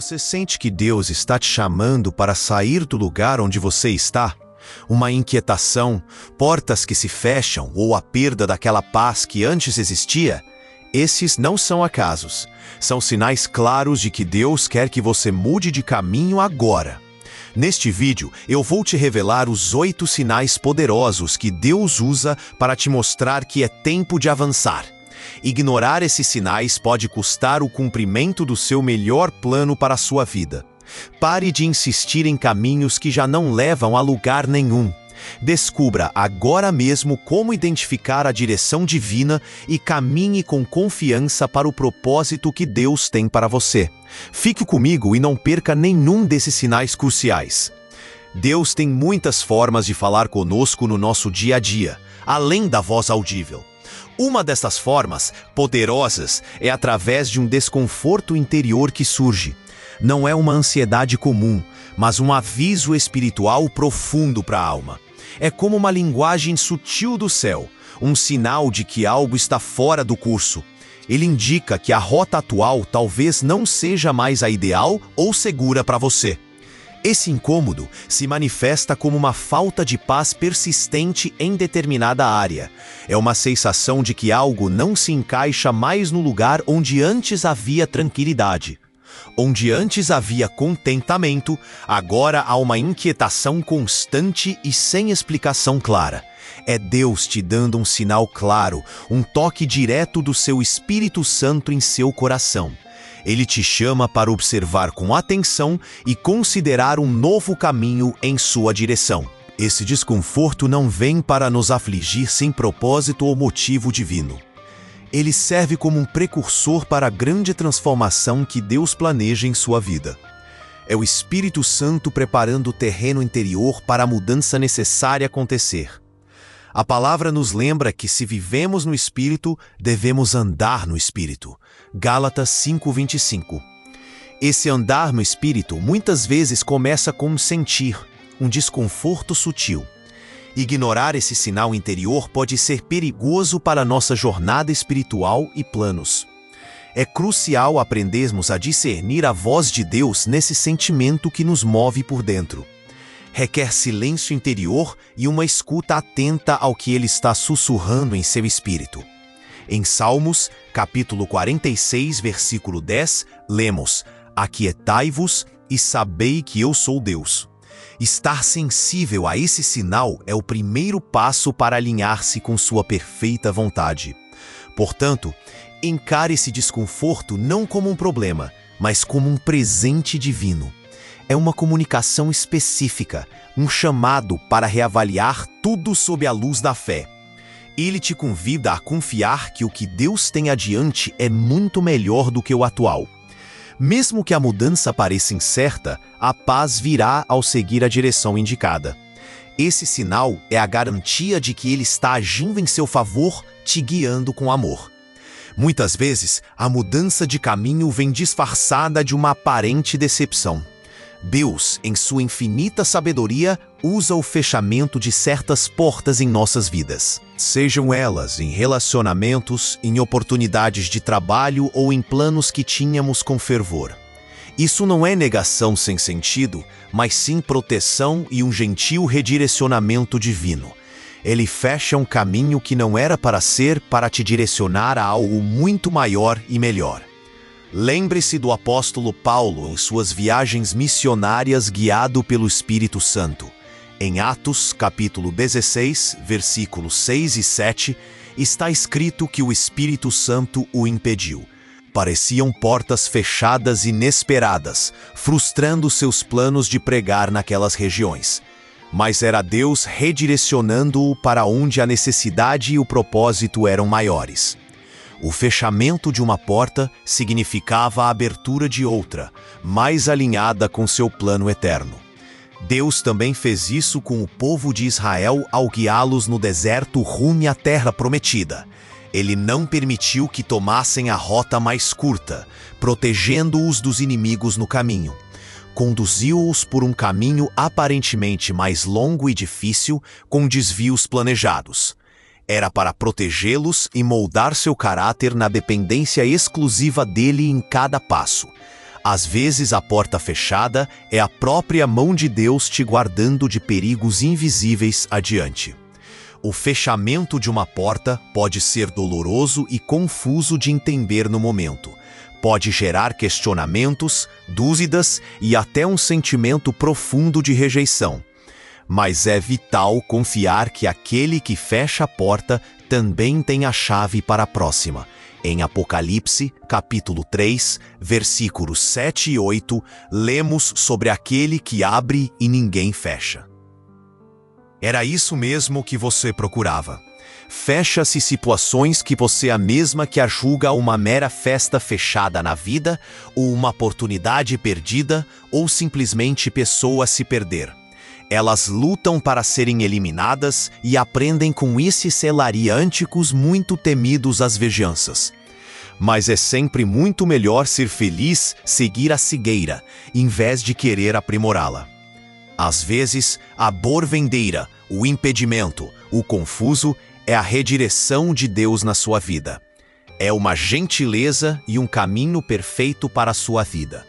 Você sente que Deus está te chamando para sair do lugar onde você está? Uma inquietação, portas que se fecham ou a perda daquela paz que antes existia? Esses não são acasos. São sinais claros de que Deus quer que você mude de caminho agora. Neste vídeo, eu vou te revelar os 8 sinais poderosos que Deus usa para te mostrar que é tempo de avançar. Ignorar esses sinais pode custar o cumprimento do seu melhor plano para a sua vida. Pare de insistir em caminhos que já não levam a lugar nenhum. Descubra agora mesmo como identificar a direção divina e caminhe com confiança para o propósito que Deus tem para você. Fique comigo e não perca nenhum desses sinais cruciais. Deus tem muitas formas de falar conosco no nosso dia a dia, além da voz audível. Uma dessas formas, poderosas, é através de um desconforto interior que surge. Não é uma ansiedade comum, mas um aviso espiritual profundo para a alma. É como uma linguagem sutil do céu, um sinal de que algo está fora do curso. Ele indica que a rota atual talvez não seja mais a ideal ou segura para você. Esse incômodo se manifesta como uma falta de paz persistente em determinada área. É uma sensação de que algo não se encaixa mais no lugar onde antes havia tranquilidade. Onde antes havia contentamento, agora há uma inquietação constante e sem explicação clara. É Deus te dando um sinal claro, um toque direto do seu Espírito Santo em seu coração. Ele te chama para observar com atenção e considerar um novo caminho em sua direção. Esse desconforto não vem para nos afligir sem propósito ou motivo divino. Ele serve como um precursor para a grande transformação que Deus planeja em sua vida. É o Espírito Santo preparando o terreno interior para a mudança necessária acontecer. A palavra nos lembra que se vivemos no Espírito, devemos andar no Espírito. Gálatas 5:25. Esse andar no Espírito muitas vezes começa com um sentir, um desconforto sutil. Ignorar esse sinal interior pode ser perigoso para nossa jornada espiritual e planos. É crucial aprendermos a discernir a voz de Deus nesse sentimento que nos move por dentro. Requer silêncio interior e uma escuta atenta ao que Ele está sussurrando em seu espírito. Em Salmos, capítulo 46, versículo 10, lemos: Aquietai-vos e sabei que eu sou Deus. Estar sensível a esse sinal é o primeiro passo para alinhar-se com sua perfeita vontade. Portanto, encare esse desconforto não como um problema, mas como um presente divino. É uma comunicação específica, um chamado para reavaliar tudo sob a luz da fé. Ele te convida a confiar que o que Deus tem adiante é muito melhor do que o atual. Mesmo que a mudança pareça incerta, a paz virá ao seguir a direção indicada. Esse sinal é a garantia de que Ele está agindo em seu favor, te guiando com amor. Muitas vezes, a mudança de caminho vem disfarçada de uma aparente decepção. Deus, em sua infinita sabedoria, usa o fechamento de certas portas em nossas vidas. Sejam elas em relacionamentos, em oportunidades de trabalho ou em planos que tínhamos com fervor. Isso não é negação sem sentido, mas sim proteção e um gentil redirecionamento divino. Ele fecha um caminho que não era para ser para te direcionar a algo muito maior e melhor. Lembre-se do apóstolo Paulo em suas viagens missionárias guiado pelo Espírito Santo. Em Atos, capítulo 16, versículos 6 e 7, está escrito que o Espírito Santo o impediu. Pareciam portas fechadas inesperadas, frustrando seus planos de pregar naquelas regiões. Mas era Deus redirecionando-o para onde a necessidade e o propósito eram maiores. O fechamento de uma porta significava a abertura de outra, mais alinhada com seu plano eterno. Deus também fez isso com o povo de Israel ao guiá-los no deserto rumo à terra prometida. Ele não permitiu que tomassem a rota mais curta, protegendo-os dos inimigos no caminho. Conduziu-os por um caminho aparentemente mais longo e difícil, com desvios planejados. Era para protegê-los e moldar seu caráter na dependência exclusiva dele em cada passo. Às vezes a porta fechada é a própria mão de Deus te guardando de perigos invisíveis adiante. O fechamento de uma porta pode ser doloroso e confuso de entender no momento. Pode gerar questionamentos, dúvidas e até um sentimento profundo de rejeição. Mas é vital confiar que aquele que fecha a porta também tem a chave para a próxima. Em Apocalipse, capítulo 3, versículos 7 e 8, lemos sobre aquele que abre e ninguém fecha. Era isso mesmo que você procurava. Fecha-se situações que você a mesma que a julga uma mera festa fechada na vida, ou uma oportunidade perdida, ou simplesmente pessoa a se perder. Elas lutam para serem eliminadas e aprendem com esses celariânticos muito temidos às vizinhanças. Mas é sempre muito melhor ser feliz, seguir a cegueira, em vez de querer aprimorá-la. Às vezes, a borvendeira, o impedimento, o confuso, é a redireção de Deus na sua vida. É uma gentileza e um caminho perfeito para a sua vida.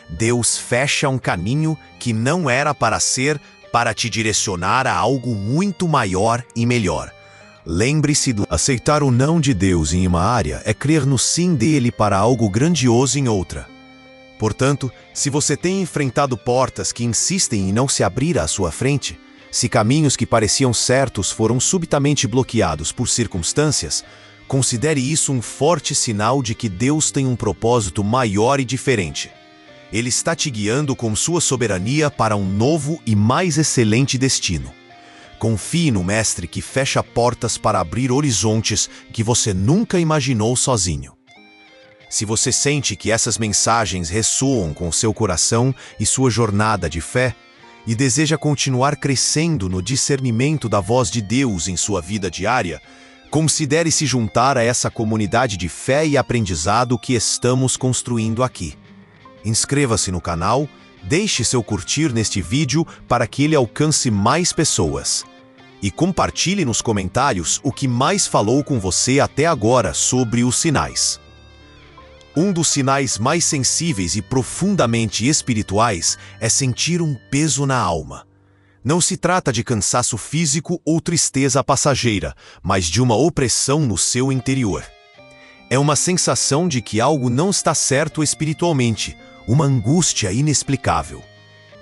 Deus fecha um caminho que não era para ser, para te direcionar a algo muito maior e melhor. Lembre-se do aceitar o não de Deus em uma área é crer no sim dele para algo grandioso em outra. Portanto, se você tem enfrentado portas que insistem em não se abrir à sua frente, se caminhos que pareciam certos foram subitamente bloqueados por circunstâncias, considere isso um forte sinal de que Deus tem um propósito maior e diferente. Ele está te guiando com sua soberania para um novo e mais excelente destino. Confie no Mestre que fecha portas para abrir horizontes que você nunca imaginou sozinho. Se você sente que essas mensagens ressoam com seu coração e sua jornada de fé, e deseja continuar crescendo no discernimento da voz de Deus em sua vida diária, considere se juntar a essa comunidade de fé e aprendizado que estamos construindo aqui. Inscreva-se no canal, deixe seu curtir neste vídeo para que ele alcance mais pessoas. E compartilhe nos comentários o que mais falou com você até agora sobre os sinais. Um dos sinais mais sensíveis e profundamente espirituais é sentir um peso na alma. Não se trata de cansaço físico ou tristeza passageira, mas de uma opressão no seu interior. É uma sensação de que algo não está certo espiritualmente, uma angústia inexplicável.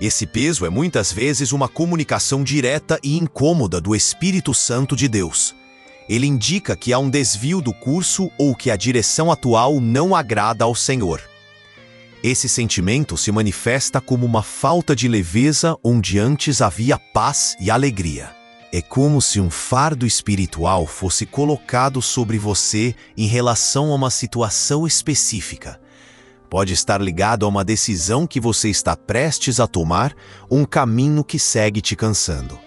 Esse peso é muitas vezes uma comunicação direta e incômoda do Espírito Santo de Deus. Ele indica que há um desvio do curso ou que a direção atual não agrada ao Senhor. Esse sentimento se manifesta como uma falta de leveza onde antes havia paz e alegria. É como se um fardo espiritual fosse colocado sobre você em relação a uma situação específica. Pode estar ligado a uma decisão que você está prestes a tomar ou um caminho que segue te cansando.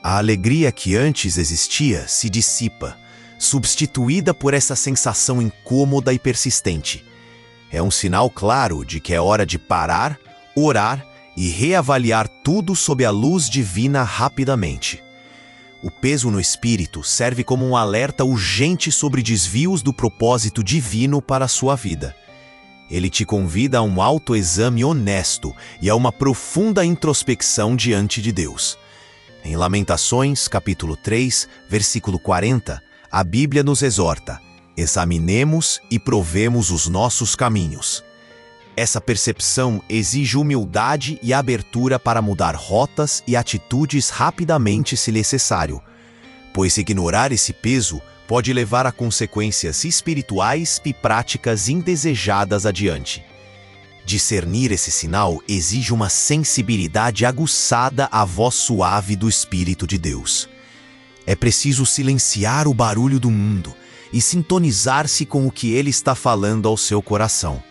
A alegria que antes existia se dissipa, substituída por essa sensação incômoda e persistente. É um sinal claro de que é hora de parar, orar e reavaliar tudo sob a luz divina rapidamente. O peso no espírito serve como um alerta urgente sobre desvios do propósito divino para a sua vida. Ele te convida a um autoexame honesto e a uma profunda introspecção diante de Deus. Em Lamentações, capítulo 3, versículo 40, a Bíblia nos exorta: examinemos e provemos os nossos caminhos. Essa percepção exige humildade e abertura para mudar rotas e atitudes rapidamente se necessário, pois ignorar esse peso pode levar a consequências espirituais e práticas indesejadas adiante. Discernir esse sinal exige uma sensibilidade aguçada à voz suave do Espírito de Deus. É preciso silenciar o barulho do mundo e sintonizar-se com o que Ele está falando ao seu coração.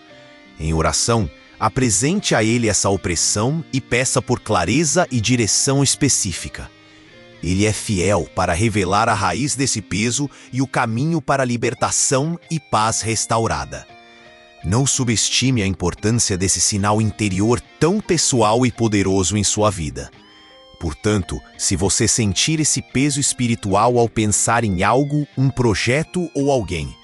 Em oração, apresente a Ele essa opressão e peça por clareza e direção específica. Ele é fiel para revelar a raiz desse peso e o caminho para a libertação e paz restaurada. Não subestime a importância desse sinal interior tão pessoal e poderoso em sua vida. Portanto, se você sentir esse peso espiritual ao pensar em algo, um projeto ou alguém,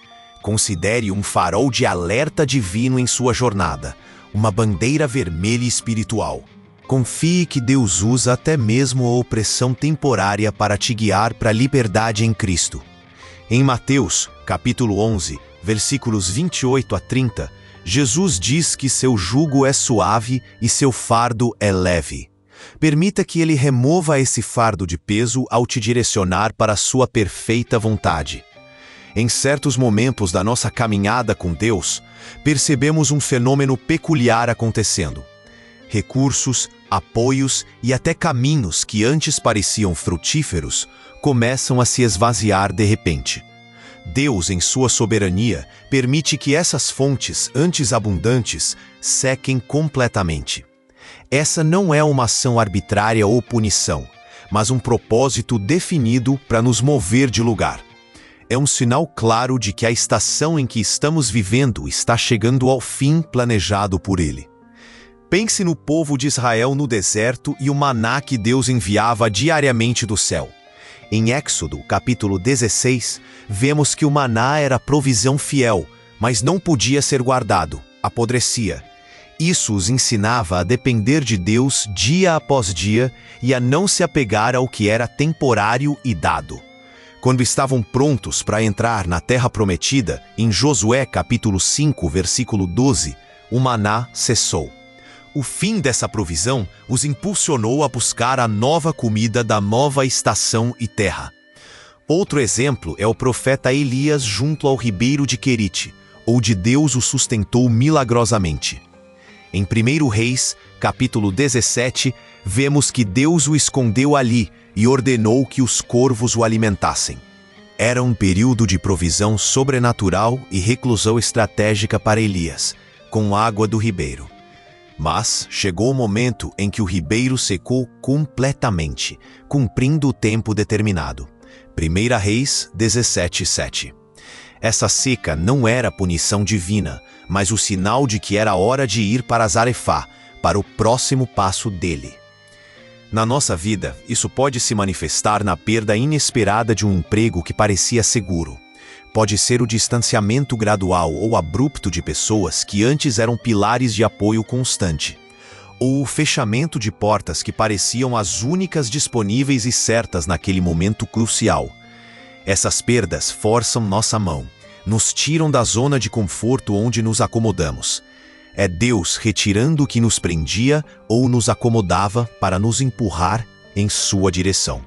considere um farol de alerta divino em sua jornada, uma bandeira vermelha espiritual. Confie que Deus usa até mesmo a opressão temporária para te guiar para a liberdade em Cristo. Em Mateus, capítulo 11, versículos 28 a 30, Jesus diz que seu jugo é suave e seu fardo é leve. Permita que ele remova esse fardo de peso ao te direcionar para a sua perfeita vontade. Em certos momentos da nossa caminhada com Deus, percebemos um fenômeno peculiar acontecendo. Recursos, apoios e até caminhos que antes pareciam frutíferos começam a se esvaziar de repente. Deus, em sua soberania, permite que essas fontes, antes abundantes, sequem completamente. Essa não é uma ação arbitrária ou punição, mas um propósito definido para nos mover de lugar. É um sinal claro de que a estação em que estamos vivendo está chegando ao fim planejado por Ele. Pense no povo de Israel no deserto e o maná que Deus enviava diariamente do céu. Em Êxodo, capítulo 16, vemos que o maná era provisão fiel, mas não podia ser guardado, apodrecia. Isso os ensinava a depender de Deus dia após dia e a não se apegar ao que era temporário e dado. Quando estavam prontos para entrar na terra prometida, em Josué capítulo 5, versículo 12, o maná cessou. O fim dessa provisão os impulsionou a buscar a nova comida da nova estação e terra. Outro exemplo é o profeta Elias junto ao ribeiro de Querite, onde Deus o sustentou milagrosamente. Em 1 Reis, capítulo 17, vemos que Deus o escondeu ali e ordenou que os corvos o alimentassem. Era um período de provisão sobrenatural e reclusão estratégica para Elias, com água do ribeiro. Mas chegou o momento em que o ribeiro secou completamente, cumprindo o tempo determinado. 1 Reis 17:7. Essa seca não era punição divina, mas o sinal de que era hora de ir para Zarefá, para o próximo passo dele. Na nossa vida, isso pode se manifestar na perda inesperada de um emprego que parecia seguro. Pode ser o distanciamento gradual ou abrupto de pessoas que antes eram pilares de apoio constante. Ou o fechamento de portas que pareciam as únicas disponíveis e certas naquele momento crucial. Essas perdas forçam nossa mão, nos tiram da zona de conforto onde nos acomodamos. É Deus retirando o que nos prendia ou nos acomodava para nos empurrar em sua direção.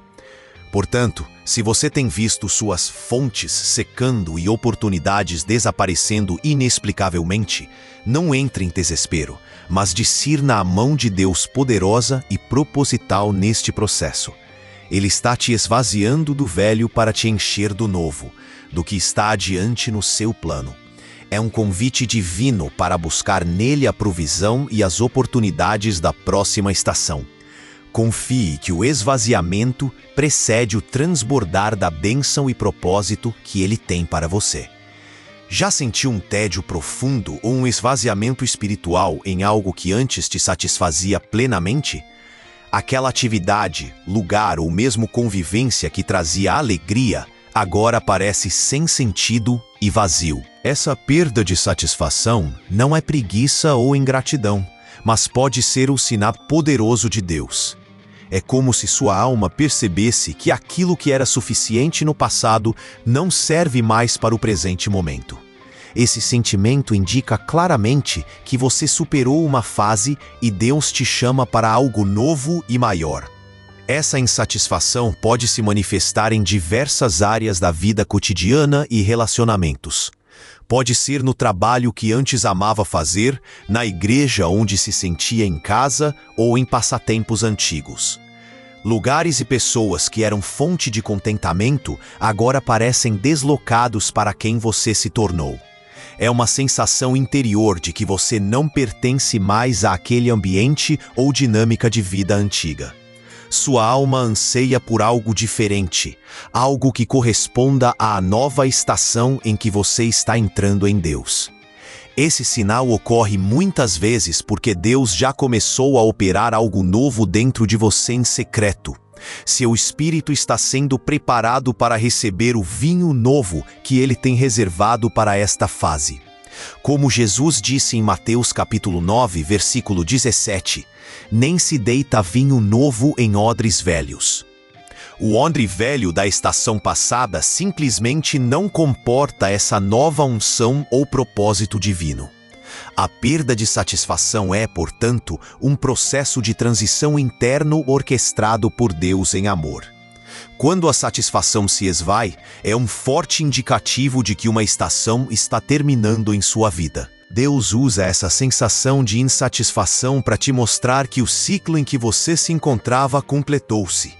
Portanto, se você tem visto suas fontes secando e oportunidades desaparecendo inexplicavelmente, não entre em desespero, mas discirna a mão de Deus poderosa e proposital neste processo. Ele está te esvaziando do velho para te encher do novo, do que está adiante no seu plano. É um convite divino para buscar nele a provisão e as oportunidades da próxima estação. Confie que o esvaziamento precede o transbordar da bênção e propósito que ele tem para você. Já sentiu um tédio profundo ou um esvaziamento espiritual em algo que antes te satisfazia plenamente? Aquela atividade, lugar ou mesmo convivência que trazia alegria, agora parece sem sentido e vazio. Essa perda de satisfação não é preguiça ou ingratidão, mas pode ser o sinal poderoso de Deus. É como se sua alma percebesse que aquilo que era suficiente no passado não serve mais para o presente momento. Esse sentimento indica claramente que você superou uma fase e Deus te chama para algo novo e maior. Essa insatisfação pode se manifestar em diversas áreas da vida cotidiana e relacionamentos. Pode ser no trabalho que antes amava fazer, na igreja onde se sentia em casa ou em passatempos antigos. Lugares e pessoas que eram fonte de contentamento agora parecem deslocados para quem você se tornou. É uma sensação interior de que você não pertence mais àquele ambiente ou dinâmica de vida antiga. Sua alma anseia por algo diferente, algo que corresponda à nova estação em que você está entrando em Deus. Esse sinal ocorre muitas vezes porque Deus já começou a operar algo novo dentro de você em secreto. Seu espírito está sendo preparado para receber o vinho novo que Ele tem reservado para esta fase. Como Jesus disse em Mateus capítulo 9, versículo 17, nem se deita vinho novo em odres velhos. O odre velho da estação passada simplesmente não comporta essa nova unção ou propósito divino. A perda de satisfação é, portanto, um processo de transição interno orquestrado por Deus em amor. Quando a satisfação se esvai, é um forte indicativo de que uma estação está terminando em sua vida. Deus usa essa sensação de insatisfação para te mostrar que o ciclo em que você se encontrava completou-se.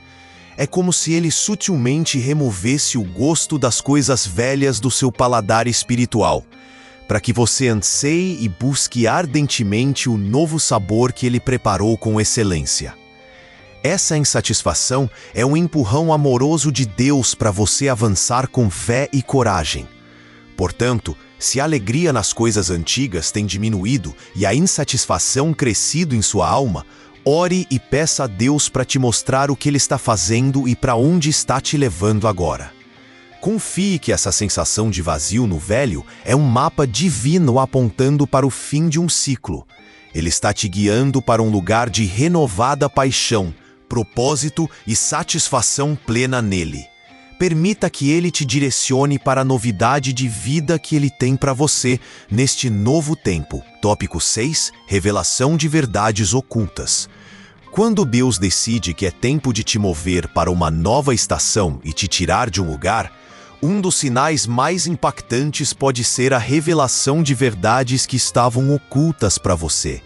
É como se ele sutilmente removesse o gosto das coisas velhas do seu paladar espiritual, para que você anseie e busque ardentemente o novo sabor que ele preparou com excelência. Essa insatisfação é um empurrão amoroso de Deus para você avançar com fé e coragem. Portanto, se a alegria nas coisas antigas tem diminuído e a insatisfação crescido em sua alma, ore e peça a Deus para te mostrar o que Ele está fazendo e para onde está te levando agora. Confie que essa sensação de vazio no velho é um mapa divino apontando para o fim de um ciclo. Ele está te guiando para um lugar de renovada paixão, propósito e satisfação plena nele. Permita que ele te direcione para a novidade de vida que ele tem para você neste novo tempo. Tópico 6. Revelação de verdades ocultas. Quando Deus decide que é tempo de te mover para uma nova estação e te tirar de um lugar, um dos sinais mais impactantes pode ser a revelação de verdades que estavam ocultas para você.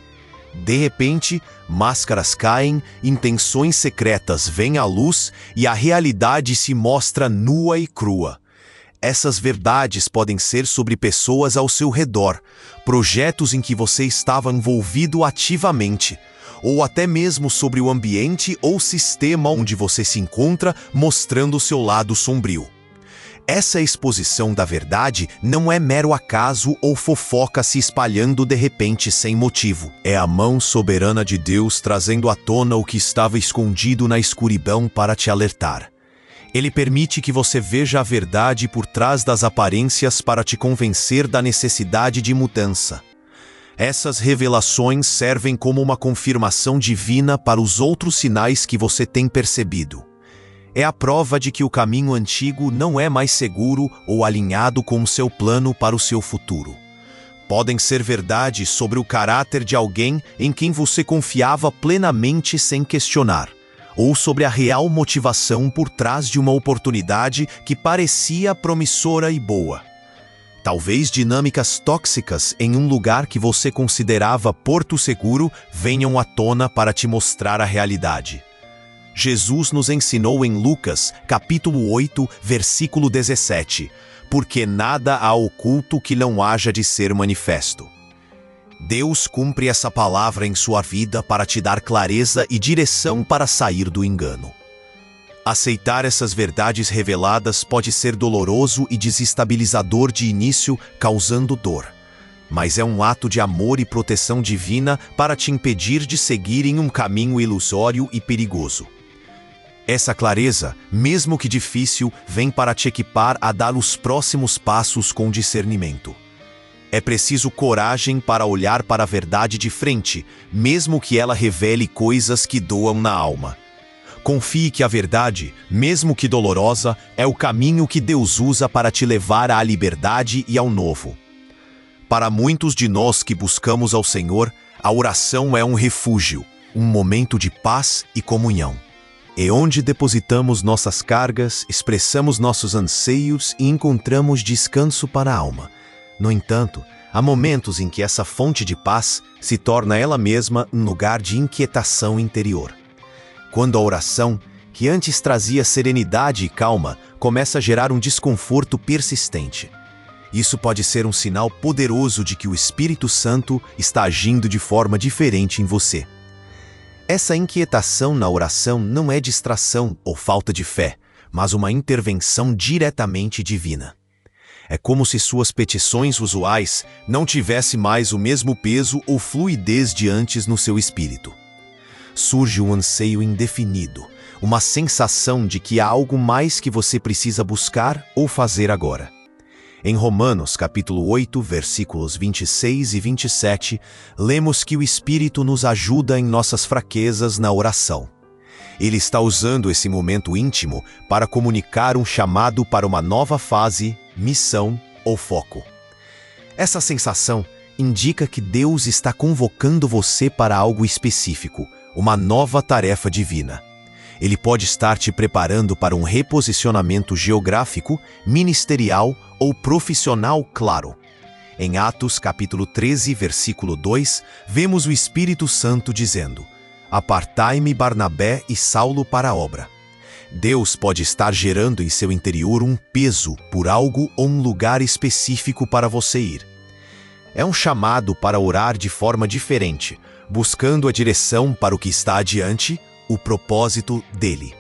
De repente, máscaras caem, intenções secretas vêm à luz e a realidade se mostra nua e crua. Essas verdades podem ser sobre pessoas ao seu redor, projetos em que você estava envolvido ativamente, ou até mesmo sobre o ambiente ou sistema onde você se encontra, mostrando seu lado sombrio. Essa exposição da verdade não é mero acaso ou fofoca se espalhando de repente sem motivo. É a mão soberana de Deus trazendo à tona o que estava escondido na escuridão para te alertar. Ele permite que você veja a verdade por trás das aparências para te convencer da necessidade de mudança. Essas revelações servem como uma confirmação divina para os outros sinais que você tem percebido. É a prova de que o caminho antigo não é mais seguro ou alinhado com o seu plano para o seu futuro. Podem ser verdades sobre o caráter de alguém em quem você confiava plenamente sem questionar, ou sobre a real motivação por trás de uma oportunidade que parecia promissora e boa. Talvez dinâmicas tóxicas em um lugar que você considerava porto seguro venham à tona para te mostrar a realidade. Jesus nos ensinou em Lucas, capítulo 8, versículo 17, porque nada há oculto que não haja de ser manifesto. Deus cumpre essa palavra em sua vida para te dar clareza e direção para sair do engano. Aceitar essas verdades reveladas pode ser doloroso e desestabilizador de início, causando dor. Mas é um ato de amor e proteção divina para te impedir de seguir em um caminho ilusório e perigoso. Essa clareza, mesmo que difícil, vem para te equipar a dar os próximos passos com discernimento. É preciso coragem para olhar para a verdade de frente, mesmo que ela revele coisas que doam na alma. Confie que a verdade, mesmo que dolorosa, é o caminho que Deus usa para te levar à liberdade e ao novo. Para muitos de nós que buscamos ao Senhor, a oração é um refúgio, um momento de paz e comunhão. É onde depositamos nossas cargas, expressamos nossos anseios e encontramos descanso para a alma. No entanto, há momentos em que essa fonte de paz se torna ela mesma um lugar de inquietação interior. Quando a oração, que antes trazia serenidade e calma, começa a gerar um desconforto persistente. Isso pode ser um sinal poderoso de que o Espírito Santo está agindo de forma diferente em você. Essa inquietação na oração não é distração ou falta de fé, mas uma intervenção diretamente divina. É como se suas petições usuais não tivessem mais o mesmo peso ou fluidez de antes no seu espírito. Surge um anseio indefinido, uma sensação de que há algo mais que você precisa buscar ou fazer agora. Em Romanos, capítulo 8, versículos 26 e 27, lemos que o Espírito nos ajuda em nossas fraquezas na oração. Ele está usando esse momento íntimo para comunicar um chamado para uma nova fase, missão ou foco. Essa sensação indica que Deus está convocando você para algo específico, uma nova tarefa divina. Ele pode estar te preparando para um reposicionamento geográfico, ministerial ou profissional claro. Em Atos, capítulo 13, versículo 2, vemos o Espírito Santo dizendo: "Apartai-me Barnabé e Saulo para a obra." Deus pode estar gerando em seu interior um peso por algo ou um lugar específico para você ir. É um chamado para orar de forma diferente, buscando a direção para o que está adiante, o propósito dele.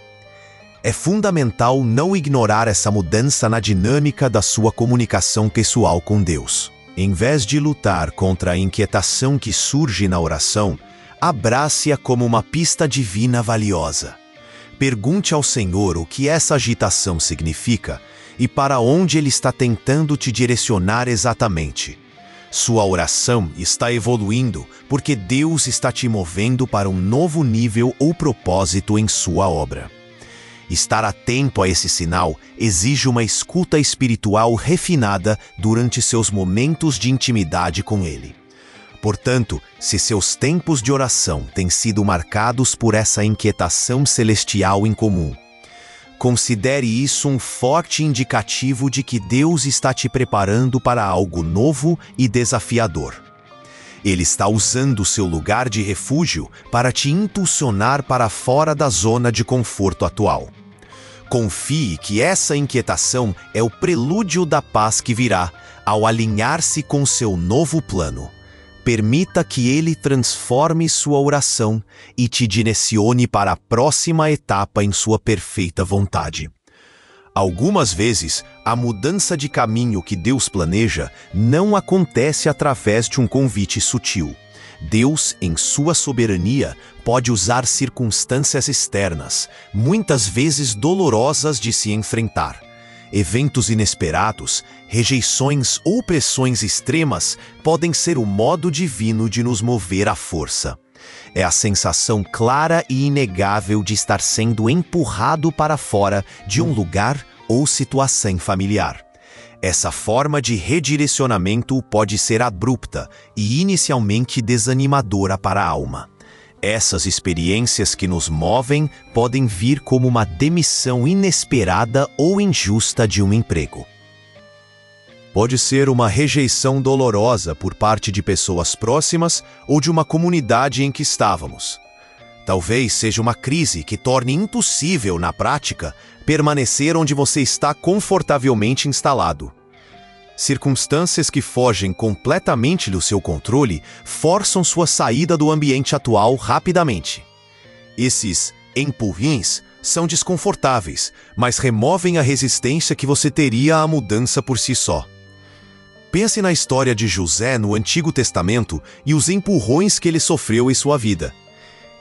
É fundamental não ignorar essa mudança na dinâmica da sua comunicação pessoal com Deus. Em vez de lutar contra a inquietação que surge na oração, abrace-a como uma pista divina valiosa. Pergunte ao Senhor o que essa agitação significa e para onde Ele está tentando te direcionar exatamente. Sua oração está evoluindo porque Deus está te movendo para um novo nível ou propósito em sua obra. Estar atento a esse sinal exige uma escuta espiritual refinada durante seus momentos de intimidade com Ele. Portanto, se seus tempos de oração têm sido marcados por essa inquietação celestial incomum, considere isso um forte indicativo de que Deus está te preparando para algo novo e desafiador. Ele está usando seu lugar de refúgio para te impulsionar para fora da zona de conforto atual. Confie que essa inquietação é o prelúdio da paz que virá ao alinhar-se com seu novo plano. Permita que Ele transforme sua oração e te direcione para a próxima etapa em sua perfeita vontade. Algumas vezes, a mudança de caminho que Deus planeja não acontece através de um convite sutil. Deus, em sua soberania, pode usar circunstâncias externas, muitas vezes dolorosas de se enfrentar. Eventos inesperados, rejeições ou pressões extremas podem ser o modo divino de nos mover à força. É a sensação clara e inegável de estar sendo empurrado para fora de um lugar ou situação familiar. Essa forma de redirecionamento pode ser abrupta e inicialmente desanimadora para a alma. Essas experiências que nos movem podem vir como uma demissão inesperada ou injusta de um emprego. Pode ser uma rejeição dolorosa por parte de pessoas próximas ou de uma comunidade em que estávamos. Talvez seja uma crise que torne impossível, na prática, permanecer onde você está confortavelmente instalado. Circunstâncias que fogem completamente do seu controle forçam sua saída do ambiente atual rapidamente. Esses empurrões são desconfortáveis, mas removem a resistência que você teria à mudança por si só. Pense na história de José no Antigo Testamento e os empurrões que ele sofreu em sua vida.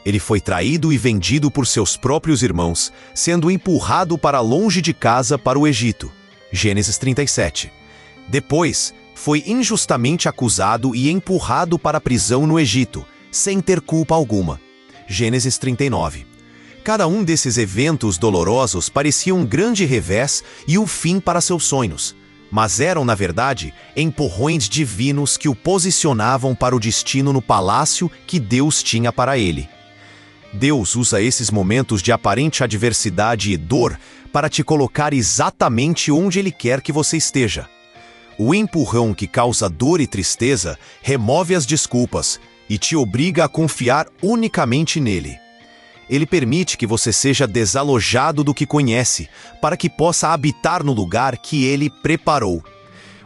Ele foi traído e vendido por seus próprios irmãos, sendo empurrado para longe de casa para o Egito. Gênesis 37. Depois, foi injustamente acusado e empurrado para a prisão no Egito, sem ter culpa alguma. Gênesis 39. Cada um desses eventos dolorosos parecia um grande revés e o fim para seus sonhos, mas eram, na verdade, empurrões divinos que o posicionavam para o destino no palácio que Deus tinha para ele. Deus usa esses momentos de aparente adversidade e dor para te colocar exatamente onde Ele quer que você esteja. O empurrão que causa dor e tristeza remove as desculpas e te obriga a confiar unicamente nele. Ele permite que você seja desalojado do que conhece, para que possa habitar no lugar que ele preparou.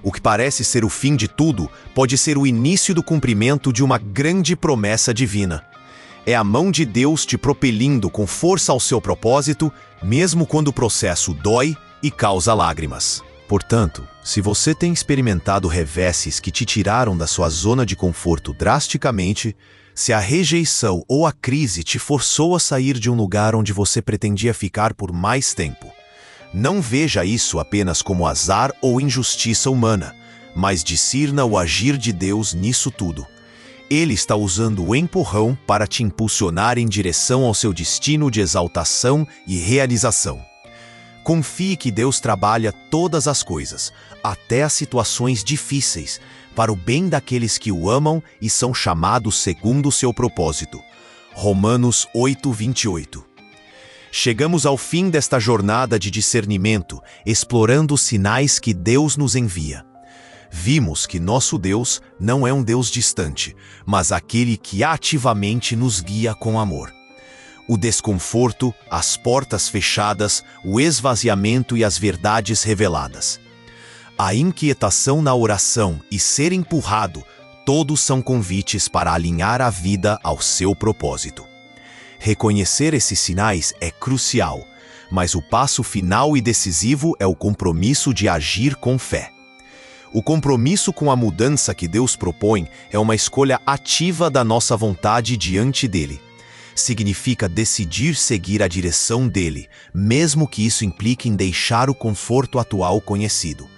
O que parece ser o fim de tudo pode ser o início do cumprimento de uma grande promessa divina. É a mão de Deus te propelindo com força ao seu propósito, mesmo quando o processo dói e causa lágrimas. Portanto, se você tem experimentado reveses que te tiraram da sua zona de conforto drasticamente, se a rejeição ou a crise te forçou a sair de um lugar onde você pretendia ficar por mais tempo, Não veja isso apenas como azar ou injustiça humana, mas discirna o agir de Deus nisso tudo. Ele está usando o empurrão para te impulsionar em direção ao seu destino de exaltação e realização. Confie que Deus trabalha todas as coisas, até as situações difíceis, para o bem daqueles que o amam e são chamados segundo o seu propósito. Romanos 8:28. Chegamos ao fim desta jornada de discernimento, explorando os sinais que Deus nos envia. Vimos que nosso Deus não é um Deus distante, mas aquele que ativamente nos guia com amor. O desconforto, as portas fechadas, o esvaziamento e as verdades reveladas. A inquietação na oração e ser empurrado, todos são convites para alinhar a vida ao seu propósito. Reconhecer esses sinais é crucial, mas o passo final e decisivo é o compromisso de agir com fé. O compromisso com a mudança que Deus propõe é uma escolha ativa da nossa vontade diante dele. Significa decidir seguir a direção dele, mesmo que isso implique em deixar o conforto atual conhecido.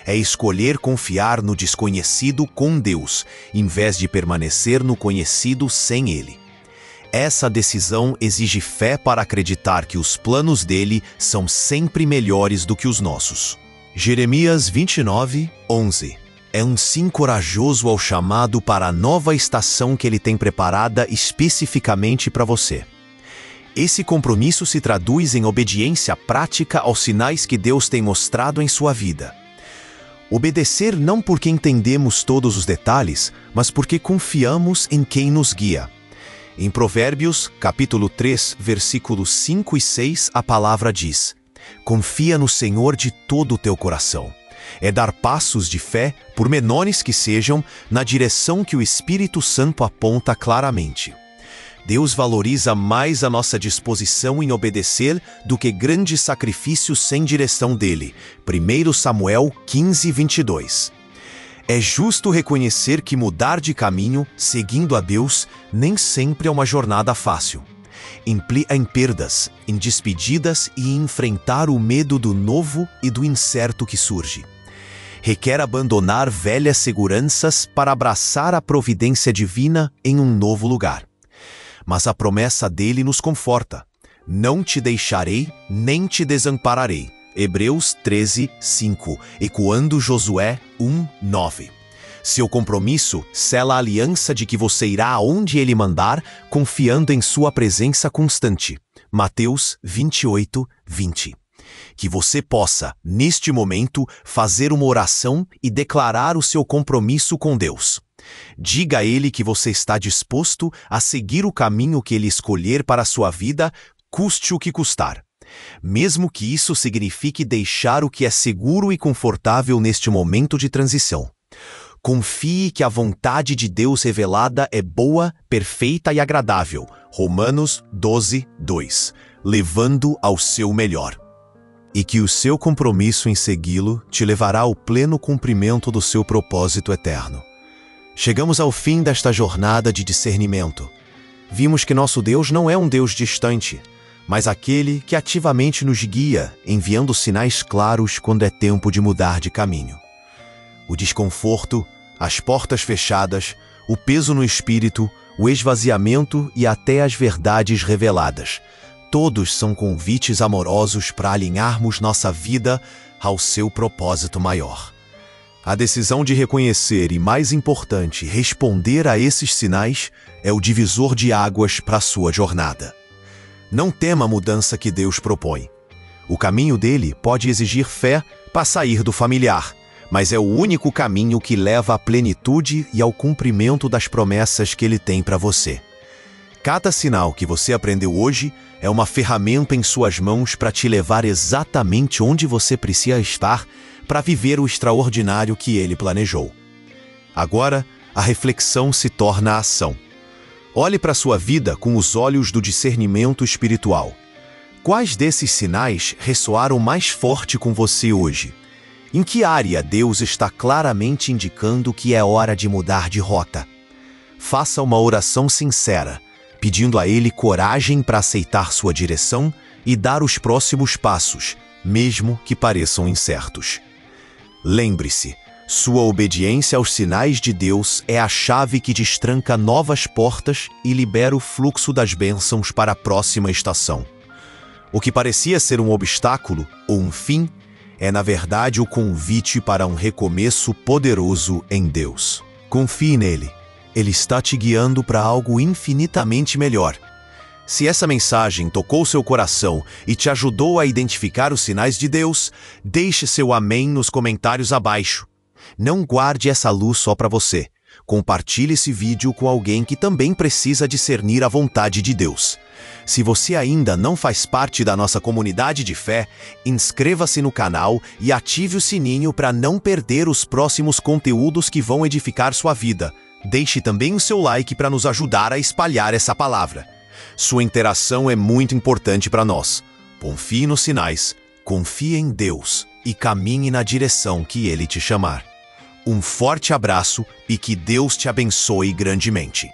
É escolher confiar no desconhecido com Deus, em vez de permanecer no conhecido sem ele. Essa decisão exige fé para acreditar que os planos dele são sempre melhores do que os nossos. Jeremias 29:11 é um sim corajoso ao chamado para a nova estação que ele tem preparada especificamente para você. Esse compromisso se traduz em obediência prática aos sinais que Deus tem mostrado em sua vida. Obedecer não porque entendemos todos os detalhes, mas porque confiamos em quem nos guia. Em Provérbios, capítulo 3, versículos 5 e 6, a palavra diz: confia no Senhor de todo o teu coração. É dar passos de fé, por menores que sejam, na direção que o Espírito Santo aponta claramente. Deus valoriza mais a nossa disposição em obedecer do que grandes sacrifícios sem direção dele. 1 Samuel 15:22. É justo reconhecer que mudar de caminho, seguindo a Deus, nem sempre é uma jornada fácil. Implica em perdas, em despedidas e em enfrentar o medo do novo e do incerto que surge. Requer abandonar velhas seguranças para abraçar a providência divina em um novo lugar. Mas a promessa dele nos conforta: não te deixarei, nem te desampararei. Hebreus 13:5, ecoando Josué 1:9. Seu compromisso sela a aliança de que você irá aonde ele mandar, confiando em sua presença constante. Mateus 28:20. Que você possa, neste momento, fazer uma oração e declarar o seu compromisso com Deus. Diga a ele que você está disposto a seguir o caminho que ele escolher para a sua vida, custe o que custar. Mesmo que isso signifique deixar o que é seguro e confortável neste momento de transição. Confie que a vontade de Deus revelada é boa, perfeita e agradável. Romanos 12:2. Levando ao seu melhor. E que o seu compromisso em segui-lo te levará ao pleno cumprimento do seu propósito eterno. Chegamos ao fim desta jornada de discernimento. Vimos que nosso Deus não é um Deus distante, mas aquele que ativamente nos guia, enviando sinais claros quando é tempo de mudar de caminho. O desconforto, as portas fechadas, o peso no espírito, o esvaziamento e até as verdades reveladas. Todos são convites amorosos para alinharmos nossa vida ao seu propósito maior. A decisão de reconhecer e, mais importante, responder a esses sinais é o divisor de águas para a sua jornada. Não tema a mudança que Deus propõe. O caminho dele pode exigir fé para sair do familiar, mas é o único caminho que leva à plenitude e ao cumprimento das promessas que ele tem para você. Cada sinal que você aprendeu hoje é uma ferramenta em suas mãos para te levar exatamente onde você precisa estar para viver o extraordinário que ele planejou. Agora, a reflexão se torna ação. Olhe para sua vida com os olhos do discernimento espiritual. Quais desses sinais ressoaram mais forte com você hoje? Em que área Deus está claramente indicando que é hora de mudar de rota? Faça uma oração sincera, pedindo a Ele coragem para aceitar sua direção e dar os próximos passos, mesmo que pareçam incertos. Lembre-se, sua obediência aos sinais de Deus é a chave que destranca novas portas e libera o fluxo das bênçãos para a próxima estação. O que parecia ser um obstáculo ou um fim é, na verdade, o convite para um recomeço poderoso em Deus. Confie nele. Ele está te guiando para algo infinitamente melhor. Se essa mensagem tocou seu coração e te ajudou a identificar os sinais de Deus, deixe seu amém nos comentários abaixo. Não guarde essa luz só para você. Compartilhe esse vídeo com alguém que também precisa discernir a vontade de Deus. Se você ainda não faz parte da nossa comunidade de fé, inscreva-se no canal e ative o sininho para não perder os próximos conteúdos que vão edificar sua vida. Deixe também o seu like para nos ajudar a espalhar essa palavra. Sua interação é muito importante para nós. Confie nos sinais, confie em Deus e caminhe na direção que Ele te chamar. Um forte abraço e que Deus te abençoe grandemente.